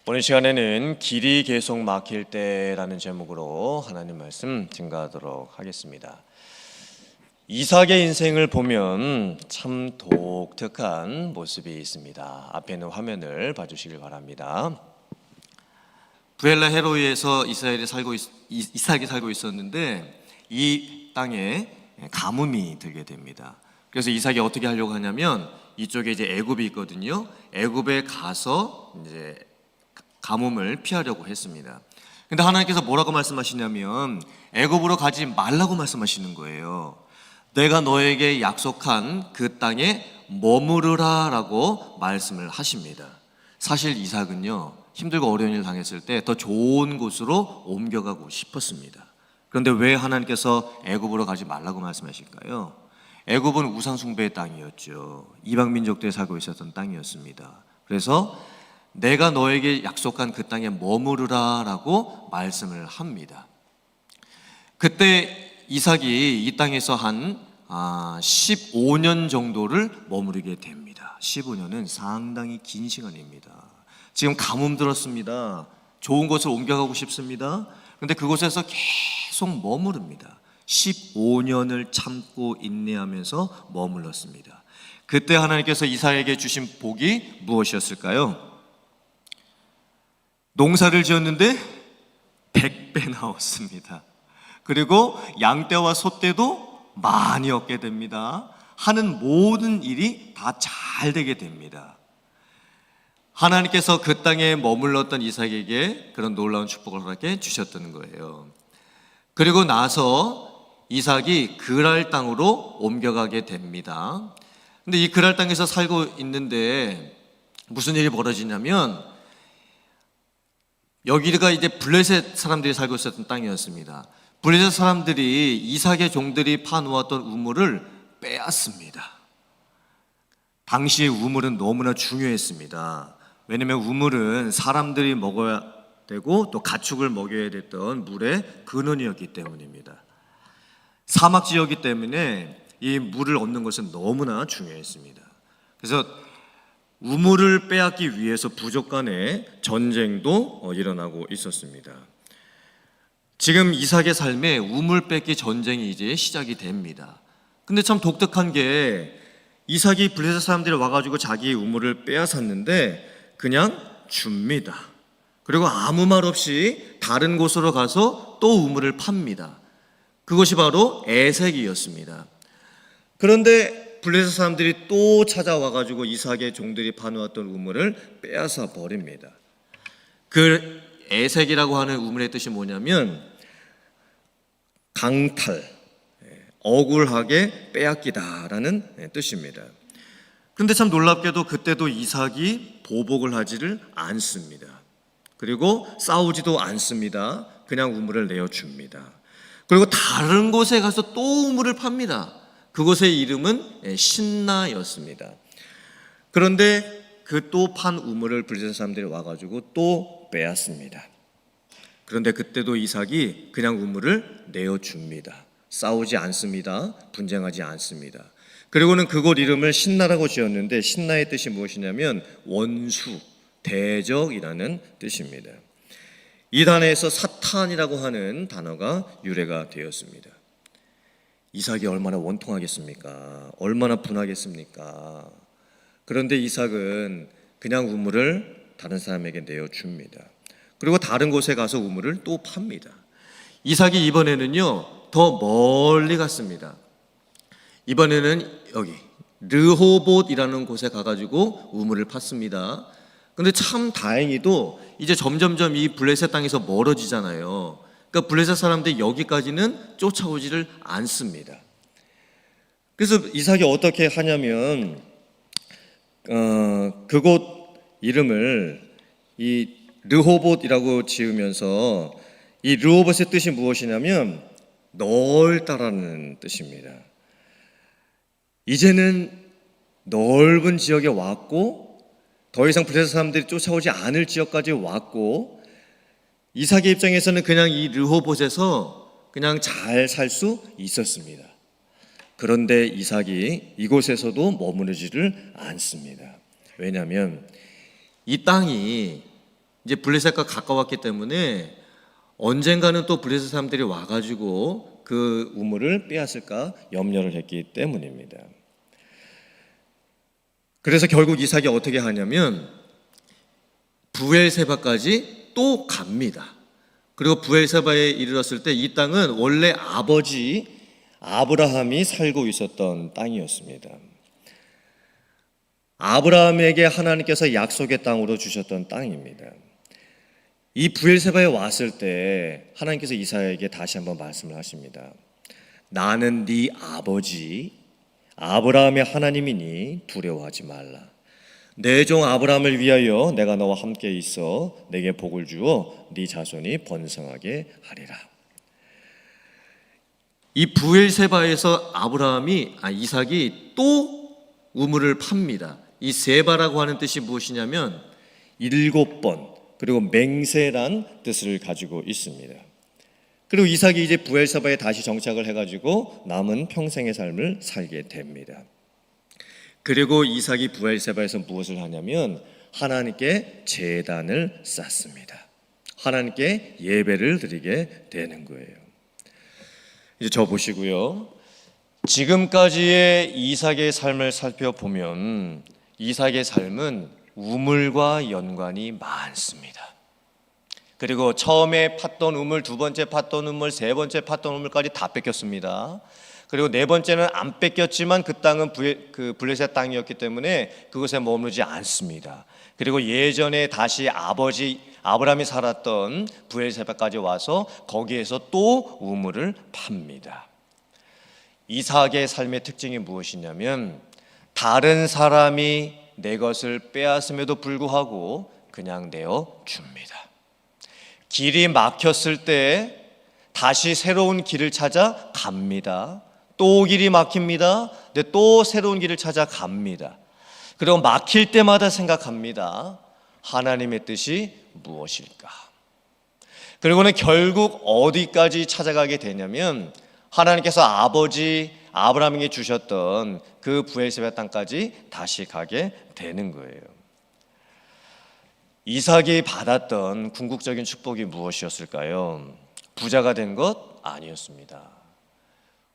오늘 시간에는 길이 계속 막힐 때라는 제목으로 하나님 말씀 증거하도록 하겠습니다. 이삭의 인생을 보면 참 독특한 모습이 있습니다. 앞에 있는 화면을 봐주시길 바랍니다. 부엘라 헤로이에서 이삭이 살고 있었는데 이 땅에 가뭄이 들게 됩니다. 그래서 이삭이 어떻게 하려고 하냐면 이쪽에 이제 애굽이 있거든요. 애굽에 가서 이제 가뭄을 피하려고 했습니다. 근데 하나님께서 뭐라고 말씀하시냐면 애굽으로 가지 말라고 말씀하시는 거예요. 내가 너에게 약속한 그 땅에 머무르라라고 말씀을 하십니다. 사실 이삭은요, 힘들고 어려운 일 당했을 때 더 좋은 곳으로 옮겨가고 싶었습니다. 그런데 왜 하나님께서 애굽으로 가지 말라고 말씀하실까요? 애굽은 우상 숭배의 땅이었죠. 이방 민족들이 살고 있었던 땅이었습니다. 그래서 내가 너에게 약속한 그 땅에 머무르라라고 말씀을 합니다. 그때 이삭이 이 땅에서 한 15년 정도를 머무르게 됩니다. 15년은 상당히 긴 시간입니다. 지금 가뭄 들었습니다. 좋은 곳을 옮겨가고 싶습니다. 그런데 그곳에서 계속 머무릅니다. 15년을 참고 인내하면서 머물렀습니다. 그때 하나님께서 이삭에게 주신 복이 무엇이었을까요? 농사를 지었는데 100배 나왔습니다. 그리고 양떼와 소떼도 많이 얻게 됩니다. 하는 모든 일이 다 잘 되게 됩니다. 하나님께서 그 땅에 머물렀던 이삭에게 그런 놀라운 축복을 허락해 주셨던 거예요. 그리고 나서 이삭이 그랄 땅으로 옮겨가게 됩니다. 근데 이 그랄 땅에서 살고 있는데 무슨 일이 벌어지냐면 여기가 이제 블레셋 사람들이 살고 있었던 땅이었습니다. 블레셋 사람들이 이삭의 종들이 파놓았던 우물을 빼앗습니다. 당시의 우물은 너무나 중요했습니다. 왜냐하면 우물은 사람들이 먹어야 되고 또 가축을 먹여야 됐던 물의 근원이었기 때문입니다. 사막 지역이기 때문에 이 물을 얻는 것은 너무나 중요했습니다. 그래서 우물을 빼앗기 위해서 부족 간의 전쟁도 일어나고 있었습니다. 지금 이삭의 삶에 우물 뺏기 전쟁이 이제 시작이 됩니다. 근데 참 독특한 게 이삭이 블레셋 사람들이 와가지고 자기 우물을 빼앗았는데 그냥 줍니다. 그리고 아무 말 없이 다른 곳으로 가서 또 우물을 팝니다. 그것이 바로 에색이었습니다. 그런데 블레셋 사람들이 또 찾아와가지고 이삭의 종들이 파놓았던 우물을 빼앗아 버립니다. 그 에색이라고 하는 우물의 뜻이 뭐냐면 강탈, 억울하게 빼앗기다라는 뜻입니다. 그런데 참 놀랍게도 그때도 이삭이 보복을 하지를 않습니다. 그리고 싸우지도 않습니다. 그냥 우물을 내어줍니다. 그리고 다른 곳에 가서 또 우물을 팝니다. 그곳의 이름은 신나였습니다. 그런데 그 또 판 우물을 블레셋 사람들이 와가지고 또 빼앗습니다. 그런데 그때도 이삭이 그냥 우물을 내어줍니다. 싸우지 않습니다. 분쟁하지 않습니다. 그리고는 그곳 이름을 신나라고 지었는데 신나의 뜻이 무엇이냐면 원수, 대적이라는 뜻입니다. 이 단어에서 사탄이라고 하는 단어가 유래가 되었습니다. 이삭이 얼마나 원통하겠습니까? 얼마나 분하겠습니까? 그런데 이삭은 그냥 우물을 다른 사람에게 내어줍니다. 그리고 다른 곳에 가서 우물을 또 팝니다. 이삭이 이번에는요 더 멀리 갔습니다. 이번에는 여기 르호봇이라는 곳에 가가지고 우물을 팠습니다. 그런데 참 다행히도 이제 점점점 이 블레셋 땅에서 멀어지잖아요. 그러니까 블레셋 사람들이 여기까지는 쫓아오지를 않습니다. 그래서 이삭이 어떻게 하냐면 그곳 이름을 이 르호봇이라고 지으면서 이 르호봇의 뜻이 무엇이냐면 넓다라는 뜻입니다. 이제는 넓은 지역에 왔고 더 이상 블레셋 사람들이 쫓아오지 않을 지역까지 왔고 이삭의 입장에서는 그냥 이 르호봇에서 그냥 잘 살 수 있었습니다. 그런데 이삭이 이곳에서도 머무르지를 않습니다. 왜냐하면 이 땅이 이제 블레셋과 가까웠기 때문에 언젠가는 또 블레셋 사람들이 와가지고 그 우물을 빼앗을까 염려를 했기 때문입니다. 그래서 결국 이삭이 어떻게 하냐면 부엘세바까지 또 갑니다. 그리고 부엘세바에 이르렀을 때 이 땅은 원래 아버지 아브라함이 살고 있었던 땅이었습니다. 아브라함에게 하나님께서 약속의 땅으로 주셨던 땅입니다. 이 부엘세바에 왔을 때 하나님께서 이삭에게 다시 한번 말씀을 하십니다. 나는 네 아버지 아브라함의 하나님이니 두려워하지 말라. 내 종 아브라함을 위하여 내가 너와 함께 있어 내게 복을 주어 네 자손이 번성하게 하리라. 이 부엘세바에서 이삭이 또 우물을 팝니다. 이 세바라고 하는 뜻이 무엇이냐면 7번 그리고 맹세란 뜻을 가지고 있습니다. 그리고 이삭이 이제 부엘세바에 다시 정착을 해가지고 남은 평생의 삶을 살게 됩니다. 그리고 이삭이 부엘세바에서 무엇을 하냐면 하나님께 제단을 쌓습니다. 하나님께 예배를 드리게 되는 거예요. 이제 저 보시고요. 지금까지의 이삭의 삶을 살펴보면 이삭의 삶은 우물과 연관이 많습니다. 그리고 처음에 팠던 우물, 두 번째 팠던 우물, 세 번째 팠던 우물까지 다 뺏겼습니다. 그리고 네 번째는 안 뺏겼지만 그 땅은 블레셋 땅이었기 때문에 그곳에 머무르지 않습니다. 그리고 예전에 다시 아버지 아브라함이 살았던 부엘세바까지 와서 거기에서 또 우물을 팝니다. 이삭의 삶의 특징이 무엇이냐면 다른 사람이 내 것을 빼앗음에도 불구하고 그냥 내어 줍니다. 길이 막혔을 때 다시 새로운 길을 찾아 갑니다. 또 길이 막힙니다. 근데 또 새로운 길을 찾아 갑니다. 그리고 막힐 때마다 생각합니다. 하나님의 뜻이 무엇일까? 그리고는 결국 어디까지 찾아가게 되냐면 하나님께서 아버지 아브라함에게 주셨던 그 부엘세바 땅까지 다시 가게 되는 거예요. 이삭이 받았던 궁극적인 축복이 무엇이었을까요? 부자가 된 것 아니었습니다.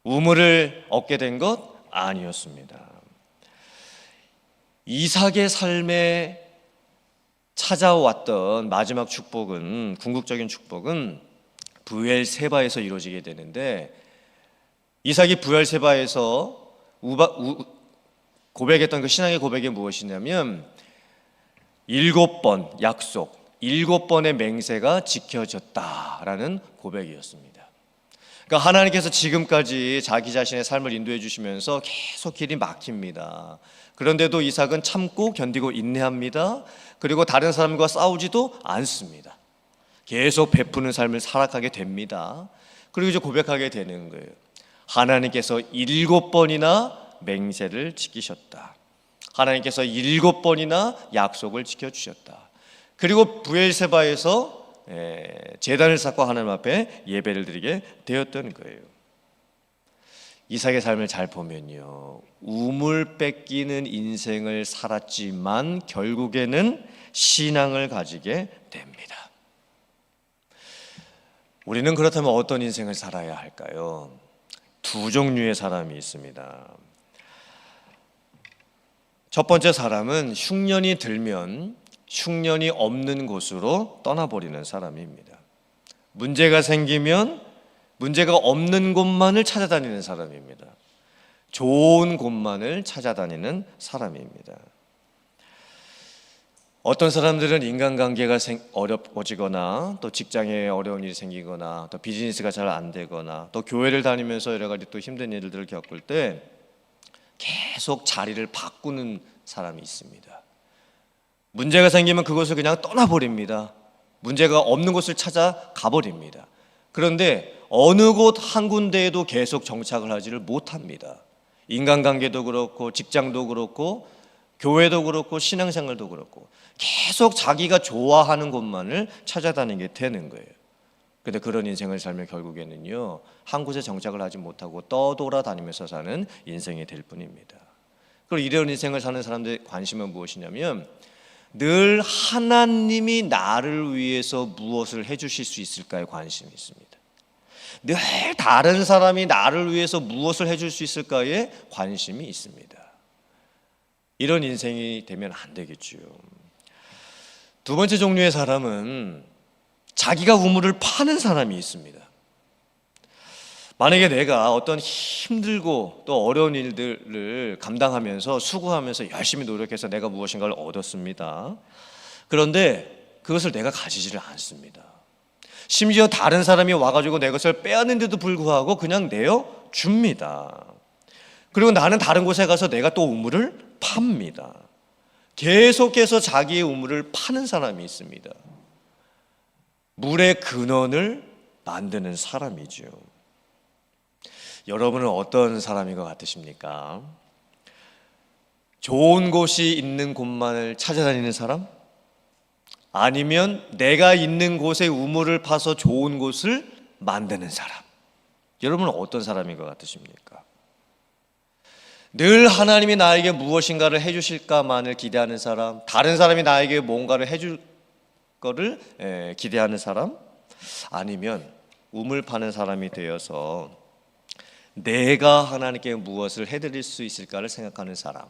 우물을 얻게 된 것 아니었습니다. 이삭의 삶에 찾아왔던 마지막 축복은, 궁극적인 축복은 부엘세바에서 이루어지게 되는데, 이삭이 부엘세바에서 고백했던 그 신앙의 고백이 무엇이냐면 7번 약속, 7번의 맹세가 지켜졌다라는 고백이었습니다. 그러니까 하나님께서 지금까지 자기 자신의 삶을 인도해 주시면서 계속 길이 막힙니다. 그런데도 이삭은 참고 견디고 인내합니다. 그리고 다른 사람과 싸우지도 않습니다. 계속 베푸는 삶을 살아가게 됩니다. 그리고 이제 고백하게 되는 거예요. 하나님께서 7번이나 맹세를 지키셨다. 하나님께서 7번이나 약속을 지켜주셨다. 그리고 부엘세바에서 제단을 쌓고 하나님 앞에 예배를 드리게 되었던 거예요. 이삭의 삶을 잘 보면요, 우물 뺏기는 인생을 살았지만 결국에는 신앙을 가지게 됩니다. 우리는 그렇다면 어떤 인생을 살아야 할까요? 두 종류의 사람이 있습니다. 첫 번째 사람은 흉년이 들면 흉년이 없는 곳으로 떠나버리는 사람입니다. 문제가 생기면 문제가 없는 곳만을 찾아다니는 사람입니다. 좋은 곳만을 찾아다니는 사람입니다. 어떤 사람들은 인간관계가 어려워지거나 또 직장에 어려운 일이 생기거나 또 비즈니스가 잘 안 되거나 또 교회를 다니면서 여러 가지 또 힘든 일들을 겪을 때 계속 자리를 바꾸는 사람이 있습니다. 문제가 생기면 그것을 그냥 떠나버립니다. 문제가 없는 곳을 찾아가 버립니다. 그런데 어느 곳 한 군데에도 계속 정착을 하지를 못합니다. 인간관계도 그렇고 직장도 그렇고 교회도 그렇고 신앙생활도 그렇고 계속 자기가 좋아하는 곳만을 찾아다니게 되는 거예요. 그런데 그런 인생을 살면 결국에는요, 한 곳에 정착을 하지 못하고 떠돌아다니면서 사는 인생이 될 뿐입니다. 그리고 이런 인생을 사는 사람들의 관심은 무엇이냐면 늘 하나님이 나를 위해서 무엇을 해주실 수 있을까에 관심이 있습니다. 늘 다른 사람이 나를 위해서 무엇을 해줄 수 있을까에 관심이 있습니다. 이런 인생이 되면 안 되겠죠. 두 번째 종류의 사람은 자기가 우물을 파는 사람이 있습니다. 만약에 내가 어떤 힘들고 또 어려운 일들을 감당하면서 수고하면서 열심히 노력해서 내가 무엇인가를 얻었습니다. 그런데 그것을 내가 가지지를 않습니다. 심지어 다른 사람이 와가지고 내 것을 빼앗는데도 불구하고 그냥 내어 줍니다. 그리고 나는 다른 곳에 가서 내가 또 우물을 팝니다. 계속해서 자기의 우물을 파는 사람이 있습니다. 물의 근원을 만드는 사람이죠. 여러분은 어떤 사람인 것 같으십니까? 좋은 곳이 있는 곳만을 찾아다니는 사람? 아니면 내가 있는 곳에 우물을 파서 좋은 곳을 만드는 사람? 여러분은 어떤 사람인 것 같으십니까? 늘 하나님이 나에게 무엇인가를 해주실까만을 기대하는 사람, 다른 사람이 나에게 뭔가를 해줄 거를 기대하는 사람, 아니면 우물 파는 사람이 되어서 내가 하나님께 무엇을 해드릴 수 있을까를 생각하는 사람,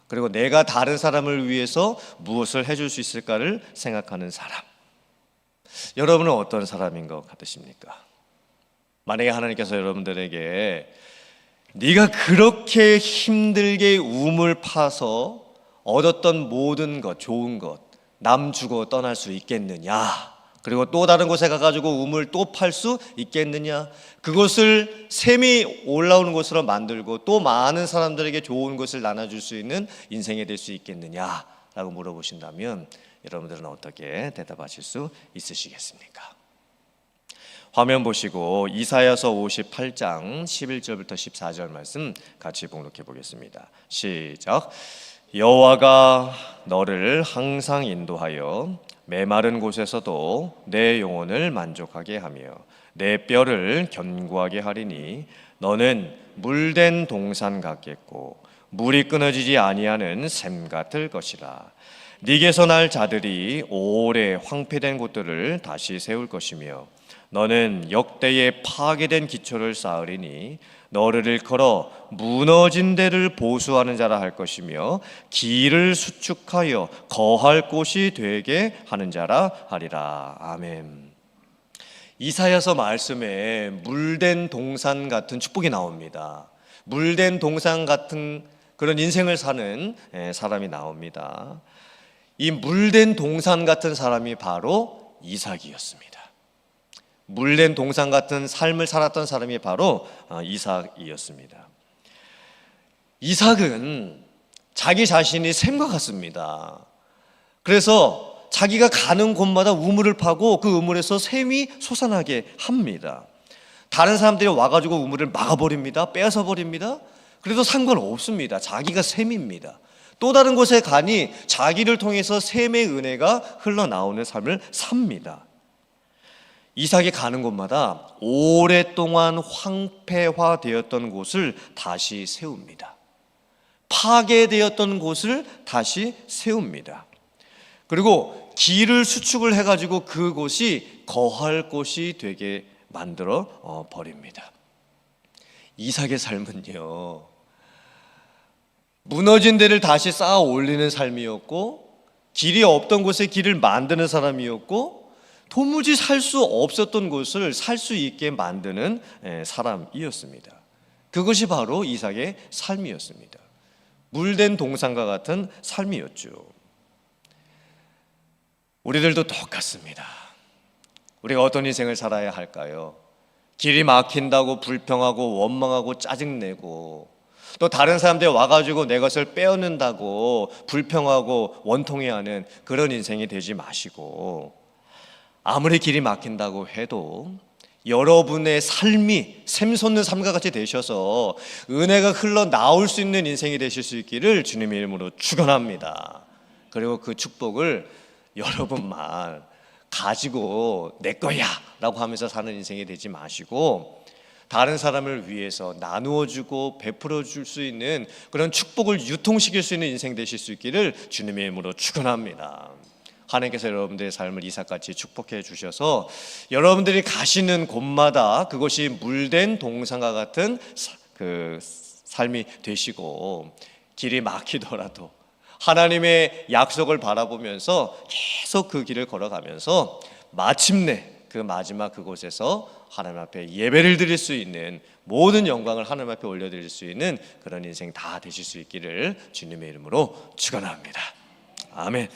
그리고 내가 다른 사람을 위해서 무엇을 해줄 수 있을까를 생각하는 사람. 여러분은 어떤 사람인 것 같으십니까? 만약에 하나님께서 여러분들에게 네가 그렇게 힘들게 우물 파서 얻었던 모든 것, 좋은 것, 남 주고 떠날 수 있겠느냐? 그리고 또 다른 곳에 가가지고 우물 또 팔 수 있겠느냐? 그것을 샘이 올라오는 곳으로 만들고 또 많은 사람들에게 좋은 것을 나눠줄 수 있는 인생이 될 수 있겠느냐? 라고 물어보신다면 여러분들은 어떻게 대답하실 수 있으시겠습니까? 화면 보시고 이사야서 58장 11절부터 14절 말씀 같이 봉독해 보겠습니다. 시작. 여호와가 너를 항상 인도하여 메마른 곳에서도 내 영혼을 만족하게 하며 내 뼈를 견고하게 하리니 너는 물된 동산 같겠고 물이 끊어지지 아니하는 샘 같을 것이라. 네게서 날 자들이 오래 황폐된 곳들을 다시 세울 것이며 너는 역대의 파괴된 기초를 쌓으리니 너를 일컬어 무너진 데를 보수하는 자라 할 것이며 길을 수축하여 거할 곳이 되게 하는 자라 하리라. 아멘. 이사야서 말씀에 물된 동산 같은 축복이 나옵니다. 물된 동산 같은 그런 인생을 사는 사람이 나옵니다. 이 물된 동산 같은 사람이 바로 이삭이었습니다. 물된 동산 같은 삶을 살았던 사람이 바로 이삭이었습니다. 이삭은 자기 자신이 샘과 같습니다. 그래서 자기가 가는 곳마다 우물을 파고 그 우물에서 샘이 솟아나게 합니다. 다른 사람들이 와가지고 우물을 막아버립니다. 빼앗아 버립니다. 그래도 상관없습니다. 자기가 샘입니다. 또 다른 곳에 가니 자기를 통해서 샘의 은혜가 흘러나오는 삶을 삽니다. 이삭이 가는 곳마다 오랫동안 황폐화되었던 곳을 다시 세웁니다. 파괴되었던 곳을 다시 세웁니다. 그리고 길을 수축을 해가지고 그곳이 거할 곳이 되게 만들어 버립니다. 이삭의 삶은요, 무너진 데를 다시 쌓아 올리는 삶이었고, 길이 없던 곳에 길을 만드는 사람이었고, 도무지 살 수 없었던 곳을 살 수 있게 만드는 사람이었습니다. 그것이 바로 이삭의 삶이었습니다. 물된 동산과 같은 삶이었죠. 우리들도 똑같습니다. 우리가 어떤 인생을 살아야 할까요? 길이 막힌다고 불평하고 원망하고 짜증내고, 또 다른 사람들이 와가지고 내 것을 빼앗는다고 불평하고 원통해하는 그런 인생이 되지 마시고, 아무리 길이 막힌다고 해도 여러분의 삶이 샘솟는 삶과 같이 되셔서 은혜가 흘러나올 수 있는 인생이 되실 수 있기를 주님의 이름으로 축원합니다. 그리고 그 축복을 여러분만 가지고 내 거야 라고 하면서 사는 인생이 되지 마시고, 다른 사람을 위해서 나누어주고 베풀어줄 수 있는 그런 축복을 유통시킬 수 있는 인생 되실 수 있기를 주님의 이름으로 축원합니다. 하나님께서 여러분들의 삶을 이삭같이 축복해 주셔서 여러분들이 가시는 곳마다 그것이 물된 동산과 같은 그 삶이 되시고, 길이 막히더라도 하나님의 약속을 바라보면서 계속 그 길을 걸어가면서 마침내 그 마지막 그곳에서 하나님 앞에 예배를 드릴 수 있는, 모든 영광을 하나님 앞에 올려드릴 수 있는 그런 인생 다 되실 수 있기를 주님의 이름으로 축원합니다. 아멘.